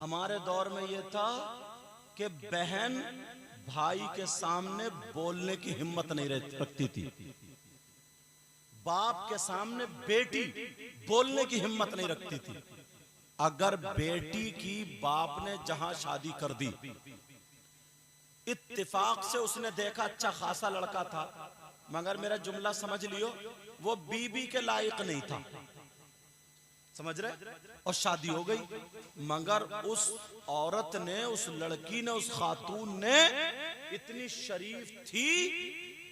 हमारे दौर में यह था कि बहन भाई के सामने बोलने की हिम्मत नहीं रखती थी। बाप के सामने बेटी बोलने की हिम्मत नहीं रखती थी। अगर बेटी की बाप ने जहां शादी कर दी, इत्तेफाक से उसने देखा अच्छा खासा लड़का था, मगर मेरा जुमला समझ लियो, वो बीबी के लायक नहीं था, समझ रहे, और शादी हो गई। मगर उस औरत ने, उस लड़की ने, उस खातून ने इतनी शरीफ थी,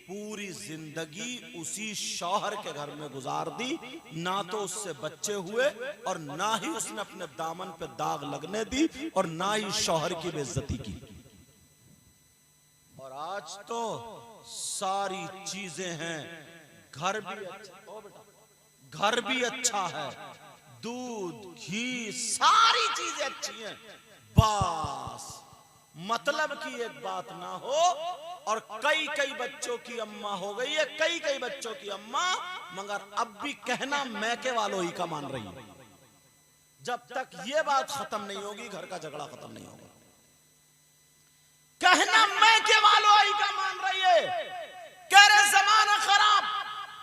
पूरी जिंदगी उसी शौहर के घर में गुजार दी। ना तो उससे बच्चे हुए और ना ही उसने अपने दामन पे दाग लगने दी और ना ही शौहर की बेइज्जती की। और आज तो सारी चीजें हैं, घर भी अच्छा, घर भी अच्छा है, दूध घी सारी चीजें अच्छी हैं, बस मतलब की एक बात ना हो। और कई कई बच्चों की अम्मा हो गई है, कई कई बच्चों की अम्मा, मगर अब भी कहना मैके वालों ही का मान रही है। जब तक ये बात खत्म नहीं होगी, घर का झगड़ा खत्म नहीं होगा। कहना मैके वालों ही का मान रही है, कह रहे जमाना खराब।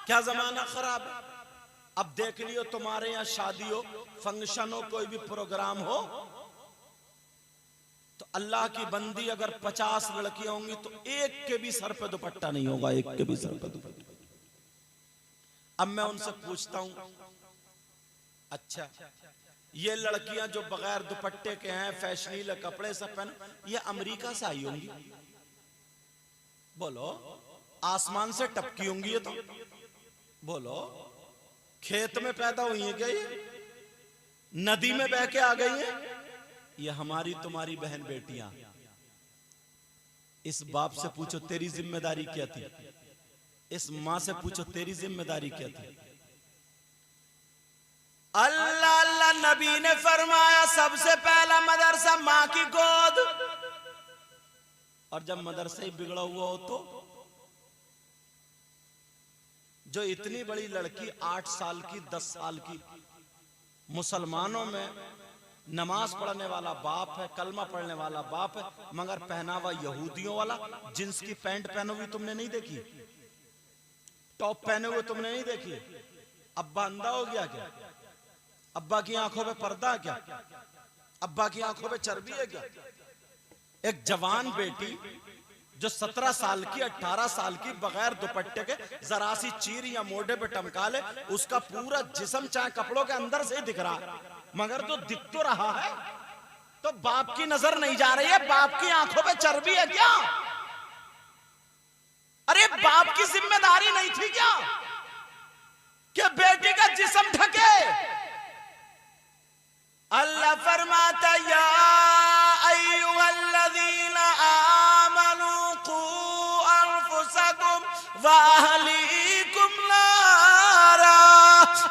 क्या जमाना खराब है? अब देख लियो, तुम्हारे यहां शादी हो, फंक्शन हो, कोई भी प्रोग्राम हो, तो अल्लाह की बंदी अगर 50 लड़कियां होंगी तो एक के भी सर पे दुपट्टा नहीं होगा, एक के भी सर पे दुपट्टा। अब मैं उनसे पूछता हूं, अच्छा ये लड़कियां जो बगैर दुपट्टे के हैं, फैशनीले कपड़े सब पहन, ये अमेरिका से आई होंगी? बोलो, आसमान से टपकी होंगी ये तो? बोलो, खेत में पैदा हुई है क्या ये? नदी में बह के आ गई है? ये हमारी तुम्हारी बहन बेटियां। इस बाप से पूछो तेरी जिम्मेदारी क्या थी, इस मां से पूछो तेरी जिम्मेदारी क्या थी। अल्लाह अल्लाह नबी ने फरमाया सबसे पहला मदरसा मां की गोद। और जब मदरसा ही बिगड़ा हुआ हो तो जो इतनी बड़ी लड़की 8 साल की, 10 साल की, मुसलमानों में नमाज पढ़ने वाला बाप है, कलमा पढ़ने वाला बाप है, मगर पहनावा यहूदियों वाला, जींस की पैंट पहने हुए तुमने नहीं देखी, टॉप पहने हुए तुमने नहीं देखी। अब्बा अंधा हो गया क्या? अब्बा की आंखों पे पर्दा है क्या? अब्बा की आंखों पे चर्बी है क्या? एक जवान बेटी जो 17 साल की, 18 साल की, बगैर दुपट्टे के जरा सी चीर या मोढ़े पे टमका ले, उसका पूरा जिस्म चाहे कपड़ों के अंदर से ही दिख रहा है, मगर तो दिख तो रहा है, तो बाप की नजर नहीं जा रही है, बाप की आंखों पे चर्बी है क्या? अरे बाप की जिम्मेदारी नहीं थी क्या कि बेटी का जिस्म ढके? अल्लाह फरमाता या अय्युहल्लज़ीना आमनू कू अनफुसकुम व अहलीकुम नारा,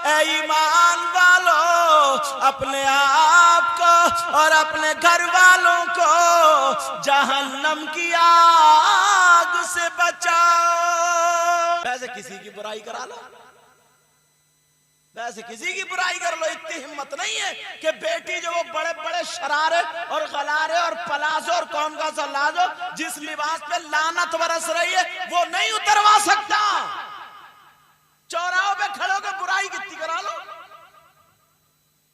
ऐ ईमान वालो अपने आप को और अपने घर वालों को जहन्नम की आग से बचाओ। वैसे किसी की बुराई करा लो, वैसे किसी की बुराई कर लो, इतनी हिम्मत नहीं है कि बेटी जो वो बड़े बड़े शरारे और गलारे और पलाजो और कौन का सा लाजो, जिस लिबास पे लानत बरस रही है, वो नहीं उतरवा सकता। चौराहों पे खड़े होकर बुराई कितनी करा लो,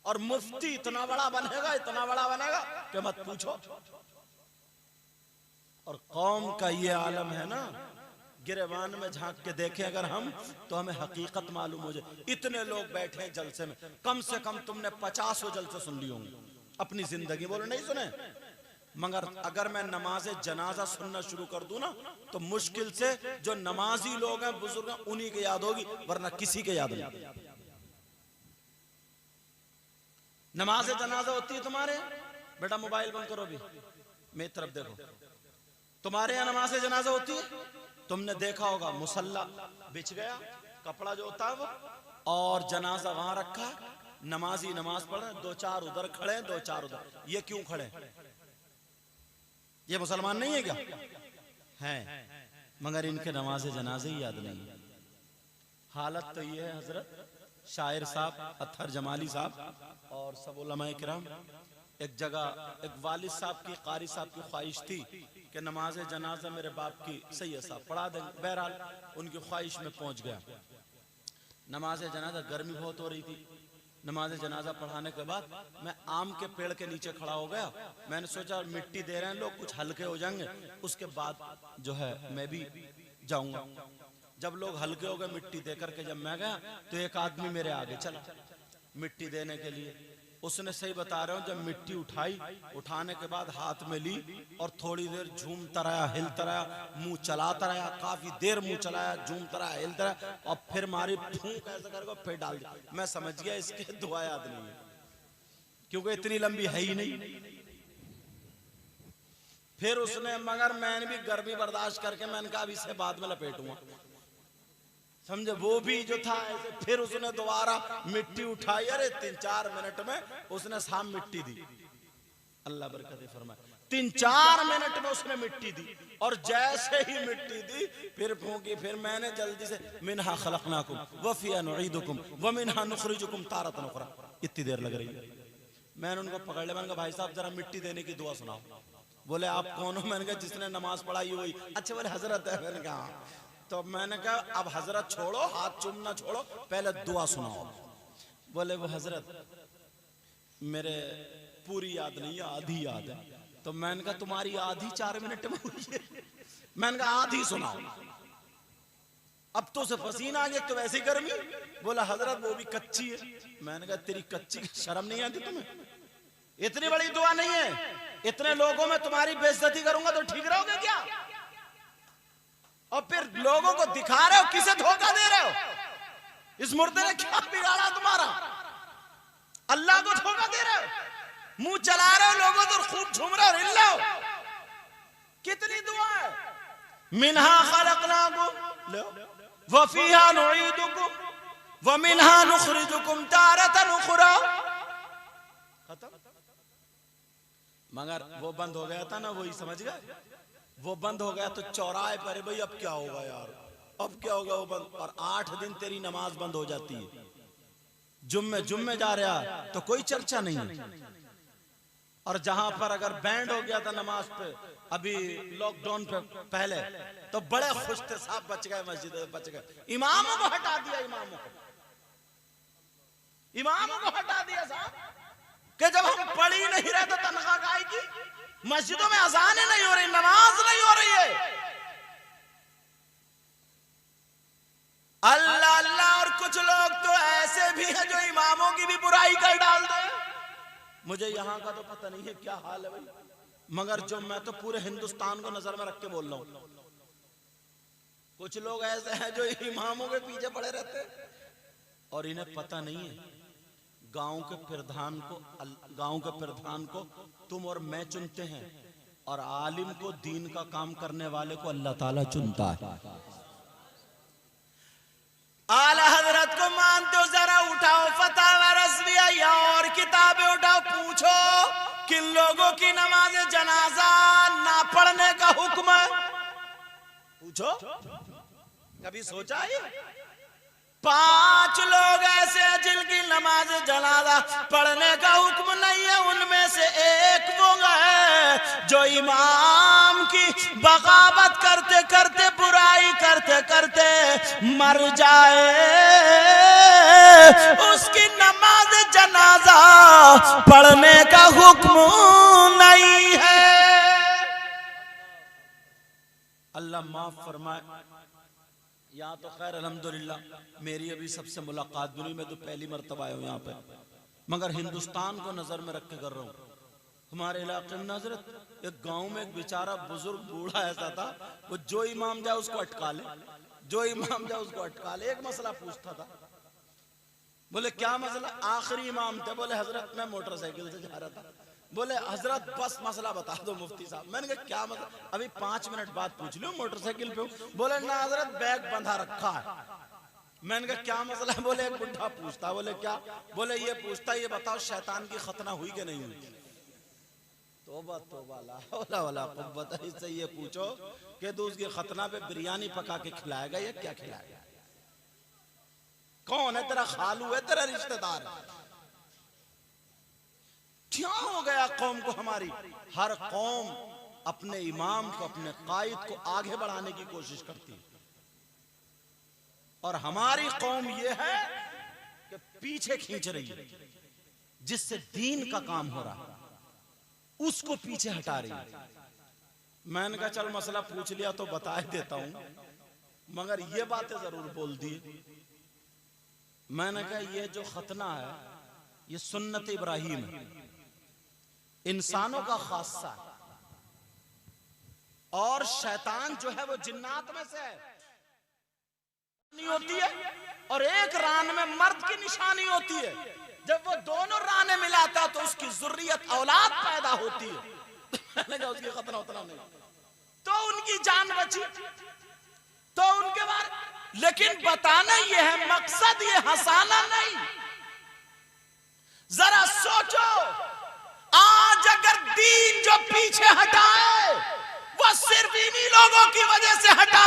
और मुफ्ती इतना बड़ा बनेगा, इतना बड़ा बनेगा कि मत पूछो। और कौम का ये आलम है ना, गिरेबान में झांक के देखें अगर हम, तो हमें हकीकत मालूम हो जाए। इतने लोग बैठे हैं जलसे में, कम से कम तुमने 50 जलसे सुन ली होंगी अपनी जिंदगी, बोलो नहीं सुने। मगर अगर मैं नमाज जनाजा सुनना शुरू कर दूं ना, तो मुश्किल से जो नमाजी लोग हैं, बुजुर्ग हैं, उन्हीं के याद होगी, वरना किसी के याद नहीं। नमाज जनाजा होती है तुम्हारे, बेटा मोबाइल बंद करो, भी मेरी तरफ देखो, तुम्हारे यहाँ नमाज जनाजा होती है? तुमने देखा होगा मुसल्ला बिछ गया, कपड़ा जो होता है वो, और जनाजा वहां रखा, नमाजी नमाज पढ़ रहे, 2-4 उधर खड़े, 2-4 उधर। ये क्यों खड़े? ये मुसलमान नहीं है क्या? हैं, मगर इनके नमाज जनाजे ही याद नहीं। हालत तो ये है हजरत शायर साहब, अत्थर जमाली साहब और सब उलमाए किराम, एक जगह एक वालिद साहब की, कारी साहब की ख्वाहिश थी कि नमाज जनाजा मेरे बाप की सैयद साहब पढ़ा देंगे। बहरहाल उनकी ख्वाहिश में पहुंच गया। नमाज जनाजा, गर्मी बहुत हो रही थी। नमाज जनाजा पढ़ाने के बाद मैं आम के पेड़ के नीचे खड़ा हो गया। मैंने सोचा मिट्टी दे रहे हैं लोग, कुछ हल्के हो जाएंगे, उसके बाद जो है मैं भी जाऊंगा। जब लोग हल्के हो गए मिट्टी दे करके, जब मैं गया तो एक आदमी मेरे आगे चला मिट्टी देने के लिए। उसने, सही बता रहा हूं, जब मिट्टी उठाई, उठाने के बाद हाथ में ली और थोड़ी देर झूमता रहा, हिलता रहा, मुंह चलाता रहा, काफी देर मुंह चलाया, झूमता रहा, हिलता रहा, और फिर मारी फूंक ऐसे करके फिर डाल दिया। मैं समझ गया इसके दुआ याद नहीं है, क्योंकि इतनी लंबी है ही नहीं। फिर उसने, मगर मैंने भी गर्मी बर्दाश्त करके मैंने कहा अब इसे बाद में लपेटूंगा, समझे। वो भी जो था ऐसे, फिर उसने दोबारा मिट्टी उठाई। अरे 3-4 मिनट में उसने साम मिट्टी दी, अल्लाह बरकत फरमाए। 3-4 मिनट में उसने मिट्टी दी, और जैसे ही मिट्टी दी फिर फूंकी। फिर मैंने जल्दी से, मिनहा खलकनाकुम व फिहा नुईदुकुम व मिनहा नुखरिजुकुम तारतन उखरा। इतनी देर लग रही है। मैंने उनको पकड़ लिया, मैंने कहा भाई साहब जरा मिट्टी देने की दुआ सुनाओ। बोले आप कौन हो? मैंने कहा जिसने नमाज पढ़ाई हुई। अच्छा, बोले हजरत है। मैंने कहा, तो मैंने कहा अब हजरत छोड़ो, हाथ चूमना छोड़ो, पहले दुआ सुनाओ। बोले वो हजरत मेरे पूरी याद नहीं है, आधी याद है। तो मैंने कहा तुम्हारी आधी 4 मिनट में हुई है? मैंने कहा आधी सुनाओ। अब तो से पसीना आ गया, तो वैसी गर्मी। बोला हजरत वो भी कच्ची है। मैंने कहा तेरी कच्ची की शर्म नहीं आती तुम्हें? इतनी बड़ी दुआ नहीं है, इतने लोगों में तुम्हारी बेइज्जती करूंगा तो ठीक रहोगे क्या? और फिर लोगों को दिखा रहे हो, किसे धोखा दे रहे हो? इस मुर्दे ने क्या बिगाड़ा तुम्हारा? अल्लाह को धोखा दे रहे हो, मुंह चला रहे हो, लोगों तो खूब झूम रहे हो, हिल रहे हो। कितनी दुआ है। मिनहा खलकनाकुम व फीहा नुईदुकुम व मिनहा नुखरिजुकुम तारतन उखरा। खत्म। मगर वो बंद हो गया था ना, वही समझ गए। वो बंद हो गया तो चौराहे पर, भाई अब क्या होगा यार, अब क्या होगा वो बंद। और 8 दिन तेरी नमाज बंद हो जाती है। जुम्मे जा रहा तो कोई चर्चा नहीं है। और जहां पर अगर बैंड हो गया था नमाज पे, अभी लॉकडाउन पे पहले, तो बड़े खुश थे, साहब बच गए, मस्जिद बच गए। इमामों को हटा दिया, इमामों को हटा दिया साहब, कि जब हम पढ़ ही नहीं रहे तो तनख्वाह गाय की। मस्जिदों में अजानें नहीं हो रही, नमाज नहीं हो रही है। अल्लाह अल्लाह। और कुछ लोग तो ऐसे भी हैं जो इमामों की भी बुराई कर डाल दे। मुझे यहाँ का तो पता नहीं है क्या हाल है भाई, मगर जो मैं तो पूरे हिंदुस्तान को नजर में रख के बोल रहा हूँ। कुछ लोग ऐसे हैं जो इमामों के पीछे पड़े रहते हैं, और इन्हें पता नहीं है गांव के प्रधान को तुम और मैं चुनते हैं, और आलिम को, दीन का काम करने वाले को अल्लाह ताला चुनता है। आला हजरत को मानते हो? जरा उठाओ फतावा रज़विया या और किताबें उठाओ, पूछो किन लोगों की नमाज जनाजा ना पढ़ने का हुक्म है? पूछो, कभी सोचा है? 5 लोग ऐसे हैं जिनकी नमाज जनाजा पढ़ने का हुक्म नहीं है। उनमें से एक वो है जो इमाम की बगावत करते करते, बुराई करते करते मर जाए, उसकी नमाज जनाजा पढ़ने का हुक्म नहीं है। अल्लाह माफ फरमाए। यहाँ तो खैर अल्हम्दुलिल्लाह मेरी अभी सबसे मुलाकात भी नहीं, मैं तो पहली मर्तबा आया हूँ यहाँ पे, मगर हिंदुस्तान को नजर में रख के कर रहा हूँ। हमारे इलाके में हजरत एक गांव में एक बेचारा बुजुर्ग बूढ़ा ऐसा था, वो जो इमाम जाए उसको अटका ले, जो इमाम जाए उसको अटका ले। एक मसला पूछता था। बोले क्या मसला? आखिरी इमाम थे। बोले हजरत मैं मोटरसाइकिल से जा रहा था। बोले हजरत बस मसला बता दो मुफ्ती साहब। मैंने कहा क्या मसला? अभी 5 मिनट बाद पूछ लो, मोटरसाइकिल पे हूं। बोले ना हजरत बैग बंधा रखा है। मैंने कहा क्या मसला है? बोले एक बुढ़ा पूछता। बोले क्या? बोले ये पूछता, ये बताओ शैतान की खतना हुई कि नहीं हुई? तौबा तौबा, ला हौला वला कुव्वत। इससे ये पूछो कि तू उसकी खतना पे बिरयानी पका के खिलाएगा या क्या खिलाएगा? कौन है तेरा खालू है, तेरा रिश्तेदार है? क्या हो गया कौम को हमारी? हर कौम अपने इमाम को, अपने कायद को आगे बढ़ाने की कोशिश करती है, और हमारी कौम ये है कि पीछे खींच रही है। जिससे दीन का काम हो रहा है उसको पीछे हटा रही है। मैंने कहा चल मसला पूछ लिया तो बता ही देता हूं, मगर ये बातें जरूर बोल दी। मैंने कहा ये जो खतना है ये सुन्नत इब्राहिम है, इंसानों का खासा है, और शैतान जो है वो जिन्नात में से नहीं होती है, और एक रान में मर्द की निशानी होती है। जब वो दोनों राने मिलाता तो उसकी जुर्रियत औलाद पैदा होती है। मैंने कहा उसकी खतना उतना नहीं, तो उनकी जान बची तो उनके बाद, लेकिन बताना ये है मकसद, ये हंसाना नहीं। जरा सोचो, आज अगर दीन जो पीछे हटाए वो सिर्फ इन्हीं लोगों की वजह से हटा